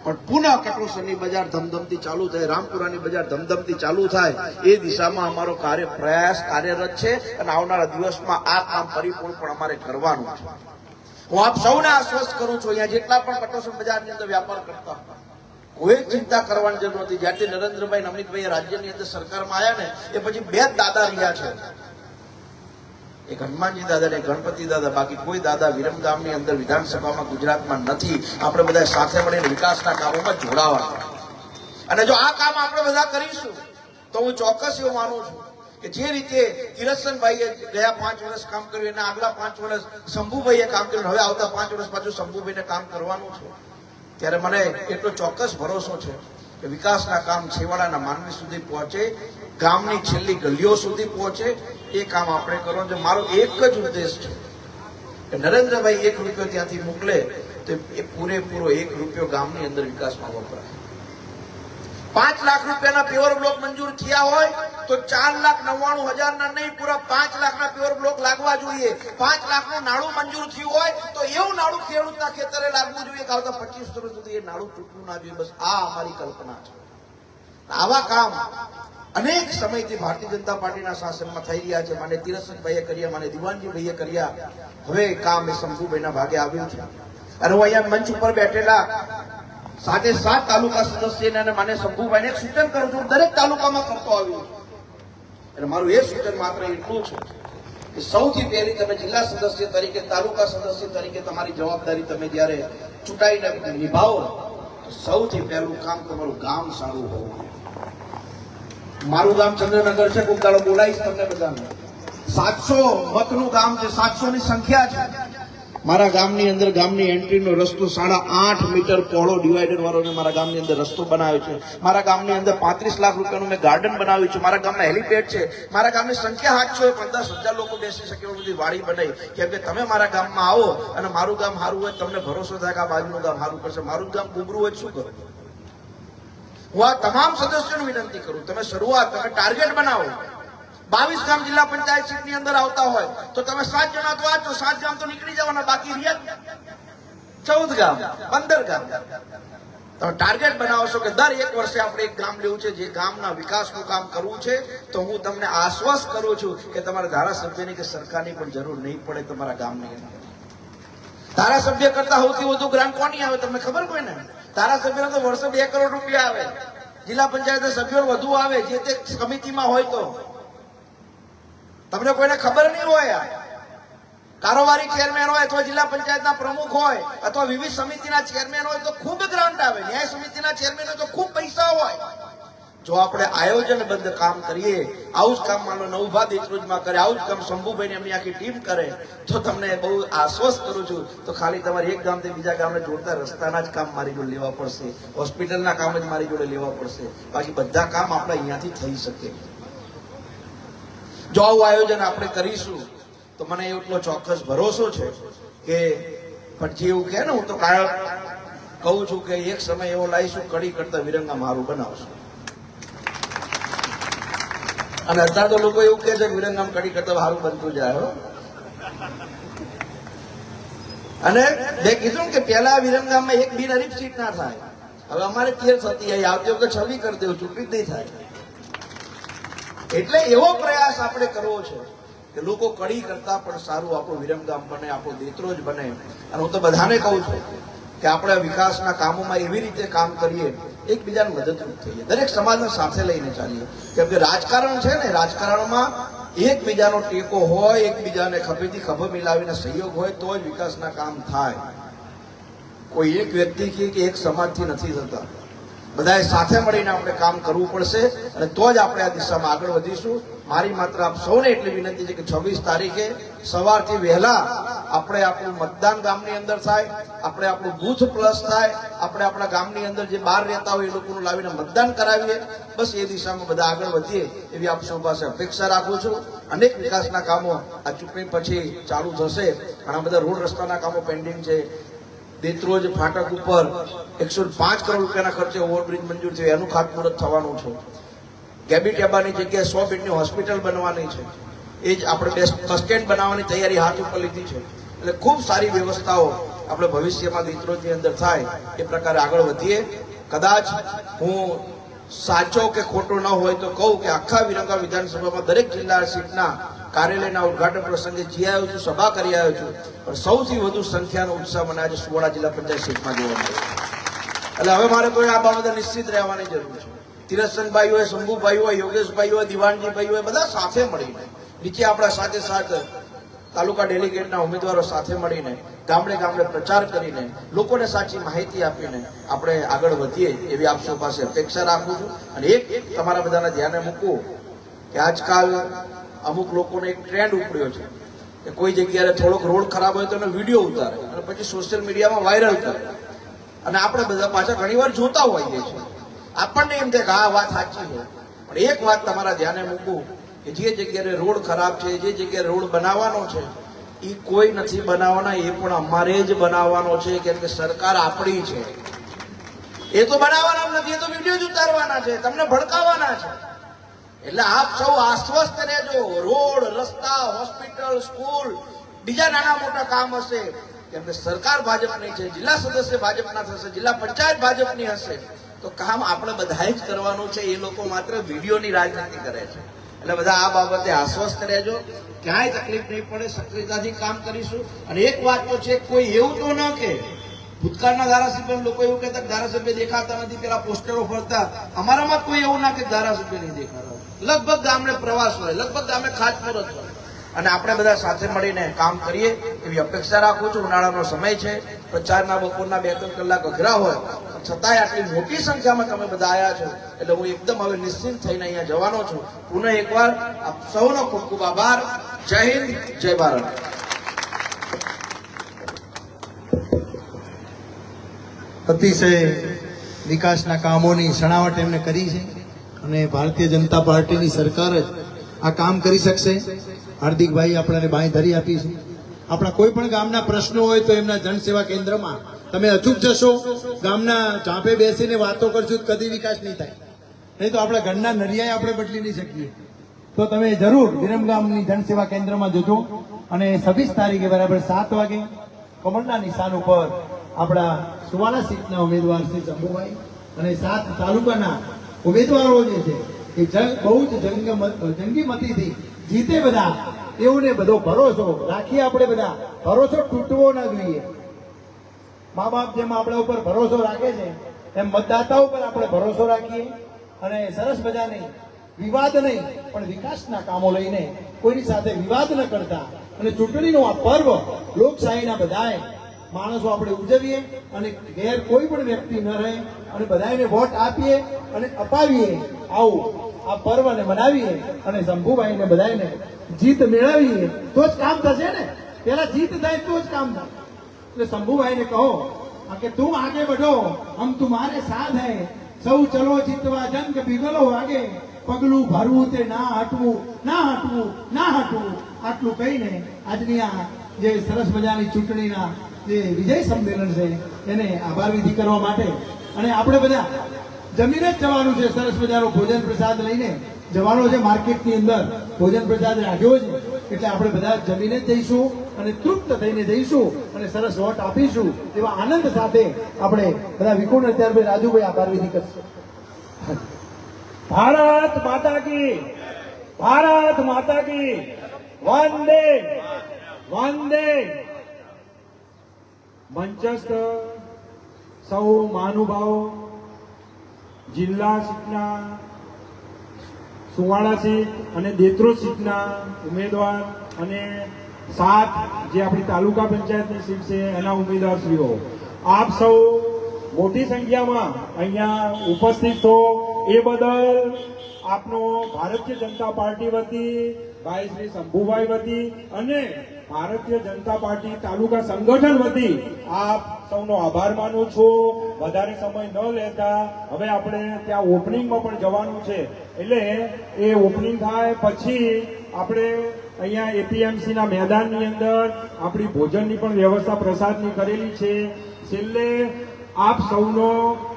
પણ પુનઃ કટોસરની બજાર ધમધમતી ચાલુ થાય, રામપુરાની બજાર ધમધમતી ચાલુ થાય, એ દિશામાં અમારો પ્રયાસ કાર્યરત છે. અને આવનારા દિવસમાં આ કામ પરિપૂર્ણ પણ અમારે કરવાનું છે. હું આપ સૌને આશ્વસ્ત કરું છું, અહીંયા જેટલા પણ કટોસન બજારની અંદર વ્યાપાર કરતા કોઈ ચિંતા કરવાની જરૂર નથી. જ્યારથી નરેન્દ્રભાઈ અને અમિતભાઈ રાજ્યની અંદર સરકારમાં આવ્યા ને એ પછી બે જ દાદા રહ્યા છે, એક હનુમાનજી દાદા ને ગણપતિ દાદા. બાકી કોઈ દાદા વિરમગામની અંદર વિધાનસભામાં ગુજરાતમાં નથી. આપણે બધા સાથે મળીને વિકાસના કામોમાં જોડાવા. અને જો આ કામ આપણે બધા કરીશું તો હું ચોક્કસ એવું માનું છું કે જે રીતે કિરસનભાઈએ ગયા 5 વર્ષ કામ કર્યું, એના આગલા 5 વર્ષ શંભુભાઈએ કામ કર્યું, હવે આવતા 5 વર્ષ પાછું શંભુભાઈને કામ કરવાનું છે. ત્યારે મને એટલો ચોક્કસ ભરોસો છે કે વિકાસના કામ છેવાડાના માનવી સુધી પહોંચે, ગામની છેલ્લી ગલીઓ સુધી પહોંચે. એ કામ આપણે કરવાનું છે. મારો એક જ ઉદ્દેશ છે કે નરેન્દ્રભાઈ 1 રૂપિયો ત્યાંથી મોકલે તો એ પૂરેપૂરો 1 રૂપિયો ગામની અંદર વિકાસમાં વપરાય. 5 લાખ રૂપિયાના પેવર બ્લોક મંજૂર થયા હોય તો 4,99,000 નહીં, પૂરા 5 લાખના પેવર બ્લોક લાગવા જોઈએ. 5 લાખનું નાળું મંજૂર થયું હોય તો એવું નાળું ખેડૂતના ખેતરે લાગવું જોઈએ કે આવતા 25 વર્ષ સુધી એ નાળું તૂટવું ના જોઈએ. બસ આ અમારી કલ્પના છે. આવા કામ અનેક સમયથી ભારતીય જનતા પાર્ટીના શાસનમાં થઈ રહ્યા છે. માને તિરસનભાઈએ કર્યા, માને દિવાનજીભાઈએ કર્યા. હવે કામ એ શંભુભાઈના ભાગે આવ્યું છે. અને હું અહીંયા મંચ ઉપર બેઠેલા 7 તાલુકા સદસ્યને અને માને શંભુભાઈને એક સૂચન કરું છું, દરેક તાલુકામાં કરતો આવ્યો છું. અને મારું એ સૂચન માત્ર એટલું છે કે સૌથી પહેલી તમે જિલ્લા સદસ્ય તરીકે, તાલુકા સદસ્ય તરીકે તમારી જવાબદારી તમે જ્યારે ચૂંટાઈને નિભાવો તો સૌથી પહેલું કામ તમારું ગામ સારું હોવું જોઈએ. મારું ગામ ચંદ્રનગર છે, કોક દાડો બોલાવીશ તમને બધાને. 700 મતનું ગામ છે, 700 ની સંખ્યા છે. મારા ગામની અંદર ગામની એન્ટ્રીનો રસ્તો 8.5 મીટર પહોળો ડિવાઈડર વાળો મેં મારા ગામની અંદર રસ્તો બનાવ્યો છે. મારા ગામની અંદર 35 લાખ રૂપિયાનું મેં ગાર્ડન બનાવ્યું છે. મારા ગામમાં હેલિપેડ છે. મારા ગામની સંખ્યા 715,000 લોકો બેસી શકે એવી બધી વાડી બનાવી. કેમ કે તમે મારા ગામમાં આવો અને મારું ગામ સારું હોય, તમને ભરોસો થાય કે આ બાજુનું ગામ સારું કરશે. મારું ગામ ગુબરું હોય શું કરું? હું આ તમામ સદસ્યોને વિનંતી કરું, તમે શરૂઆત, તમે ટાર્ગેટ બનાવો. 22 ગામ જિલ્લા પંચાયત સીટની અંદર આવતા હોય તો તમે 7 જણા તો આ તો 7 ગામ તો નીકળી જવાના, બાકી રહ્યા 14 ગામ, 15 ગામ. તમે ટાર્ગેટ બનાવશો કે દર 1 વર્ષે આપણે એક ગામ લેવું છે, જે ગામના વિકાસનું કામ કરવું છે, તો હું તમને આશ્વસ્ત કરું છું કે તમારે ધારાસભ્યની કે સરકારની પણ જરૂર નહીં પડે તમારા ગામની અંદર. ધારાસભ્ય કરતા સૌથી વધુ ગ્રાન્ટ કોની આવે તમને ખબર કોઈ ને? ધારાસભ્યને તો વર્ષે 2 કરોડ રૂપિયા આવે. જિલ્લા પંચાયતના સભ્યો વધુ આવે જે તે સમિતિમાં હોય તો. તમને કોઈને ખબર નહીં હોય. કારોબારી ચેરમેન હોય અથવા જિલ્લા પંચાયતના પ્રમુખ હોય અથવા વિવિધ સમિતિના ચેરમેન હોય તો ખૂબ ગ્રાન્ટ આવે. ન્યાય સમિતિના ચેરમેન હોય તો ખૂબ પૈસા હોય. જો આપણે આયોજનબદ્ધ કામ કરીએ, આવું જ કામ માનો નવભા દેશરોજમાં કરે, આવું જ કામ શંભુભાઈને એમની આખી ટીમ કરે, તો તમને બહુ આશ્વસ્ત કરું છું તો ખાલી તમારે એક ગામથી બીજા ગામને જોડતા રસ્તાના જ કામ મારી જોડે લેવા પડશે, હોસ્પિટલના કામ જ મારી જોડે લેવા પડશે. બાકી બધા કામ આપણે અહીંયાથી થઈ શકે. જો આવું આયોજન આપણે કરીશું તો મને એટલો ચોક્કસ ભરોસો છે કે પણ જે એવું કહે ને, હું તો કહું છું કે એક સમય એવો લાવીશું કડી કરતા વિરંગામ હારું બનાવશું. અને અત્યારે તો લોકો એવું કહે છે વિરંગામ કડી કરતા હારું બનતું જાય. અને મેં કીધું કે પેલા વિરંગામમાં એક બિનહરીફ સીટ ના થાય, હવે અમારે 13 થતી આવતી વખતે 26 કરી દેવું, ચૂંટણી જ નહીં થાય. એટલે એવો પ્રયાસ આપણે કરવો છે કે લોકો કડી કરતા પણ સારું આપણું વિરમગામ બને, આપણો દેત્રોજ બને. અને હું તો બધાને કહું છું કે આપણે વિકાસના કામોમાં એવી રીતે કામ કરીએ, એકબીજાને મદદરૂપ થઈએ, દરેક સમાજને સાથે લઈને ચાલીએ. કેમ કે રાજકારણ છે ને, રાજકારણમાં એકબીજાનો ટેકો હોય, એકબીજાને ખભેથી ખભો મિલાવીને સહયોગ હોય તો જ વિકાસના કામ થાય. કોઈ એક વ્યક્તિ કે એક સમાજથી નથી થતા. બધાએ સાથે મળીને આપણે કામ કરવું પડશે અને તો જ આપણે આ દિશામાં આગળ વધીશું. મારી માત્ર આપ સૌને એટલી વિનંતી છે કે 26 તારીખે સવારથી વહેલા આપણે આપણું મતદાન ગામની અંદર થાય, આપણે આપણું બૂથ પ્લસ થાય, આપણે આપણા ગામની અંદર જે બહાર રહેતા હોય એ લોકોનું લાવીને મતદાન કરાવીએ. બસ એ દિશામાં બધા આગળ વધીએ એવી આપ સૌ પાસે અપેક્ષા રાખું છું. અનેક વિકાસના કામો આ ચૂંટણી પછી ચાલુ થશે. ઘણા બધા રોડ રસ્તાના કામો પેન્ડિંગ છે. દેત્રોજ ફાટક ઉપર 105 કરોડ રૂપિયાના ખર્ચે ઓવરબ્રિજ મંજૂર થયો, એનું ખાતમુહૂર્ત થવાનું છે. ગેબીટેબાની જગ્યાએ 100 બેડની હોસ્પિટલ બનવાની છે. એ જ આપણે બસ સ્ટેન્ડ બનાવવાની તૈયારી હાથ ઉપર લીધી છે. એટલે ખૂબ સારી વ્યવસ્થાઓ આપણે ભવિષ્યમાં દેત્રોજની અંદર થાય એ પ્રકારે આગળ વધીએ. કદાચ હું સાચો કે ખોટો ન હોય તો કહું કે આખા વિરંગા વિધાનસભામાં દરેક જિલ્લા સીટના કાર્યાલયના ઉદઘાટન પ્રસંગે જઈ આવ્યો છું, સભા કરી આવ્યો છું, પણ સૌથી વધુ સંખ્યાનો ઉત્સાહ મને આજે સુવાડા જિલ્લા પંચાયત સીટમાં જોવા મળ્યો. એટલે હવે મારે કોઈ આ બાબતે નિશ્ચિત રહેવાની જરૂર છે. તિરસનભાઈ હોય, શંભુભાઈ હોય, યોગેશભાઈ હોય, દિવાનજીભાઈ હોય, બધા સાથે મળીને નીચે આપણા સાથે સાથે તાલુકા ડેલિગેટના ઉમેદવારો સાથે મળીને ગામડે ગામડે પ્રચાર કરીને લોકોને સાચી માહિતી આપીને આપણે આગળ વધીએ એવી આપ સૌ પાસે અપેક્ષા રાખું છું. અને એક તમારા બધાના ધ્યાને મૂકવું કે આજકાલ અમુક લોકોનો એક ટ્રેન્ડ ઉપડ્યો છે કે કોઈ જગ્યાએ થોડોક રોડ ખરાબ હોય તો એનો વિડીયો ઉતારે અને પછી સોશિયલ મીડિયામાં વાયરલ કરે, અને આપણે બધા પાછા ઘણીવાર જોતા હોઈએ છીએ. આપણને એમ થાય કે આ વાત સાચી છે, પણ એક વાત તમારા ધ્યાને મૂકવું કે જે જગ્યાએ રોડ ખરાબ છે, જે જગ્યાએ રોડ બનાવવાનો છે, એ કોઈ નથી બનાવવાના, એ પણ અમારે જ બનાવવાનો છે. કેમ કે સરકાર આપણી છે. એ તો બનાવવાના નથી, એ તો વિડીયો જ ઉતારવાના છે, તમને ભડકાવવાના છે. એટલે આપ સૌ આશ્વસ્ત રહેજો. રોડ, રસ્તા, હોસ્પિટલ, સ્કૂલ, બીજા નાના મોટા કામ હશે, કેમ કે સરકાર ભાજપની છે, જિલ્લા સદસ્ય ભાજપના થશે, જિલ્લા પંચાયત ભાજપની હશે, તો કામ આપણે બધાએ જ કરવાનું છે. એ લોકો માત્ર વિડીયોની રાજનીતિ કરે છે. એટલે બધા આ બાબતે આશ્વસ્ત રહેજો, ક્યાંય તકલીફ નહીં પડે, સક્રિયતાથી કામ કરીશું. અને એક વાત તો છે, કોઈ એવું તો ન કે ભૂતકાળના ધારાસભ્ય લોકો એવું કહેતા કે ધારાસભ્ય દેખાતા નથી, પેલા પોસ્ટરો ફરતા. અમારામાં કોઈ એવું ના કે ધારાસભ્ય નહીં દેખાતા. લગભગ ગામડે પ્રવાસ હોય, લગભગ ગામડે ખાતમુહૂર્ત હોય, અને આપણે બધા સાથે મળીને કામ કરીએ એવી અપેક્ષા રાખું છું. ઉનાળાનો સમય છે, પ્રચારના બપોરના 2-3 કલાક અઘરા હોય, છતાંય આટલી મોટી સંખ્યામાં તમે બધા આવ્યા છો એટલે હું એકદમ હવે નિશ્ચિંત થઈને અહીંયા જવાનો છું. પુનઃ એકવાર આપ સૌનો ખૂબ ખૂબ આભાર. જય હિન્દ, જય ભારત. અતિશય વિકાસના કામોની છણાવટ એમને કરી છે અને ભારતીય જનતા પાર્ટીની સરકાર જ આ કામ કરી શકશે. હાર્દિકભાઈ આપણને બાંયધરી આપી છે. આપણા કોઈ પણ ગામના પ્રશ્નો હોય તો એમના જનસેવા કેન્દ્રમાં તમે અચૂક જશો, ગામના ઝાંપે બેસીને વાતો કરશું, કદી વિકાસ નહીં થાય. નહીં તો આપણા ઘરના નરિયાએ આપણે બદલી નહીં શકીએ. તો તમે જરૂર વિરમગામની જનસેવા કેન્દ્રમાં જજો અને 26 તારીખે બરાબર 7 વાગે કમળના નિશાન ઉપર આપણા સુવાલા સીટના ઉમેદવાર શ્રી શંભુભાઈ અને 7 તાલુકાના ઉમેદવારો જે છે એ બહુ જ જંગી મતીથી જીતે બધા, એઓને બધો ભરોસો રાખીએ. આપણે બધા ભરોસો તૂટવો ના જોઈએ. મા બાપ જેમ આપણા ઉપર ભરોસો રાખે છે એમ મતદાતા ઉપર આપણે ભરોસો રાખીએ અને સરસ મજાની વિવાદ નહીં પણ વિકાસના કામો લઈને કોઈની સાથે વિવાદ ન કરતા અને ચૂંટણીનો આ પર્વ લોકશાહીના બધાએ માણસો આપણે ઉજવીએ અને ઘેર કોઈ પણ વ્યક્તિ ન રહે અને બધાને વોટ આપીએ અને અપાવીએ. આવું આ પર્વને મનાવીએ અને શંભુભાઈને બધાને જીત મેળવીએ તો જ કામ થશે ને. પેલા જીત થાય તો જ કામ થાય. એટલે શંભુભાઈને કહો કે તું આગે बढ़ो, हम तुम्हारे साथ हैं, સૌ ચલો જીતવા જંગ બિગલો આગે, પગલું ભરવું તે ના હટવું, ના હટવું, ના હટવું. આટલું કહીને આજની આ જે સરસ મજાની ચૂંટણીના જે વિજય સંમેલન છે એને આભાર વિધિ કરવા માટે અને આપણે બધા જમીને જ જવાનું છે. સરસ મજાનો ભોજન પ્રસાદ લઈને જવાનો છે. માર્કેટની અંદર ભોજન પ્રસાદ રાખ્યો છે એટલે આપણે બધા જમીને જ જઈશું અને તૃપ્ત થઈને જઈશું અને સરસ વોટ આપીશું એવા આનંદ સાથે આપણે બધા વિકુણ ત્યાર રાજુભાઈ આભાર વિધિ કરશે. ભારત માતા કી, ભારત માતા કી, વંદે વંદે. મંચસ્થ સૌ મહાનુભાવો, જિલ્લા સીટના સુવાડા સીટ અને દેત્રોજ સીટના ઉમેદવાર અને 7 જે આપણી તાલુકા પંચાયતની સીટ છે એના ઉમેદવારશ્રીઓ, આપ સૌ મોટી સંખ્યામાં અહીંયા ઉપસ્થિત છો એ બદલ આપનો ભારતીય જનતા પાર્ટી વતી ભાઈ શ્રી શંભુભાઈ વતી અને ભારતીય જનતા પાર્ટી તાલુકા સંગઠન વતી આપ સૌનો આભાર માનું છું. વધારે સમય ન લેતા હવે આપણે ત્યાં ઓપનિંગમાં પણ જવાનું છે, એટલે એ ઓપનિંગ થાય પછી આપણે અહીંયા એપીએમસી ના મેદાનની અંદર આપણી ભોજનની પણ વ્યવસ્થા પ્રસાદની કરેલી છે. છેલ્લે આપ સૌનો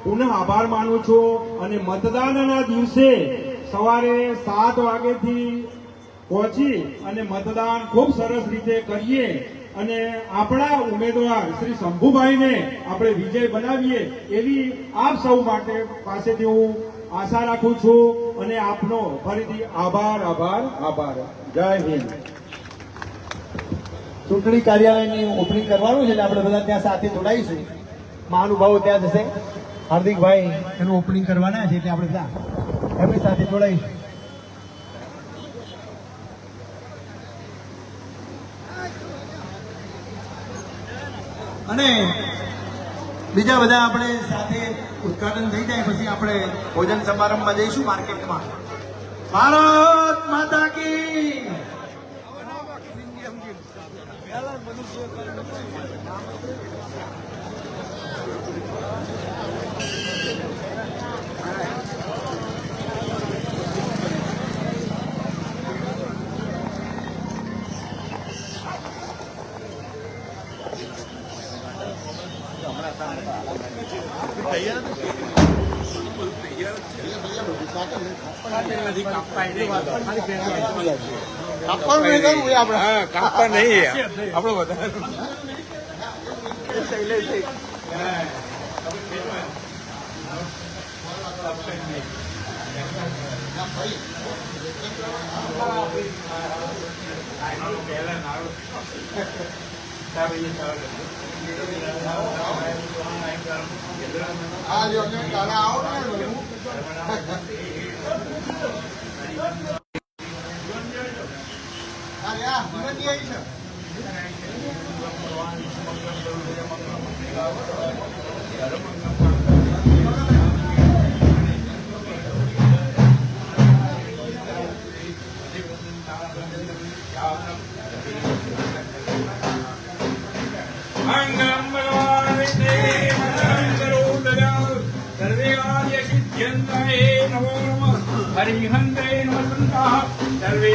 પુનઃ આભાર માનું છું અને મતદાનના દિવસે સવારે 7 વાગ્યાથી પહોંચી અને મતદાન ખૂબ સરસ રીતે કરીએ અને આપણા ઉમેદવાર શ્રી શંભુભાઈને આપણે વિજય બનાવીએ એવી આપ સૌ માટે પાસેથી હું આશા રાખું છું અને આપનો ફરીથી આભાર આભાર આભાર. જય હિન્દ. ચૂંટણી કાર્યાલયની ઓપનિંગ કરવાનું છે એટલે આપણે બધા ત્યાં સાથે જોડાઈશું. મહાનુભાવો ત્યાં જશે, હાર્દિકભાઈ એનું ઓપનિંગ કરવાના છે એટલે આપણે બધા એમની સાથે જોડાઈશું. અને બીજા બધા આપણે સાથે ઉદઘાટન થઈ જાય પછી આપણે ભોજન સમારંભમાં જઈશું માર્કેટમાં. ભારત માતા કી. કાપવા નહીં આપણે વધારે हरिहंते नमः सर्वे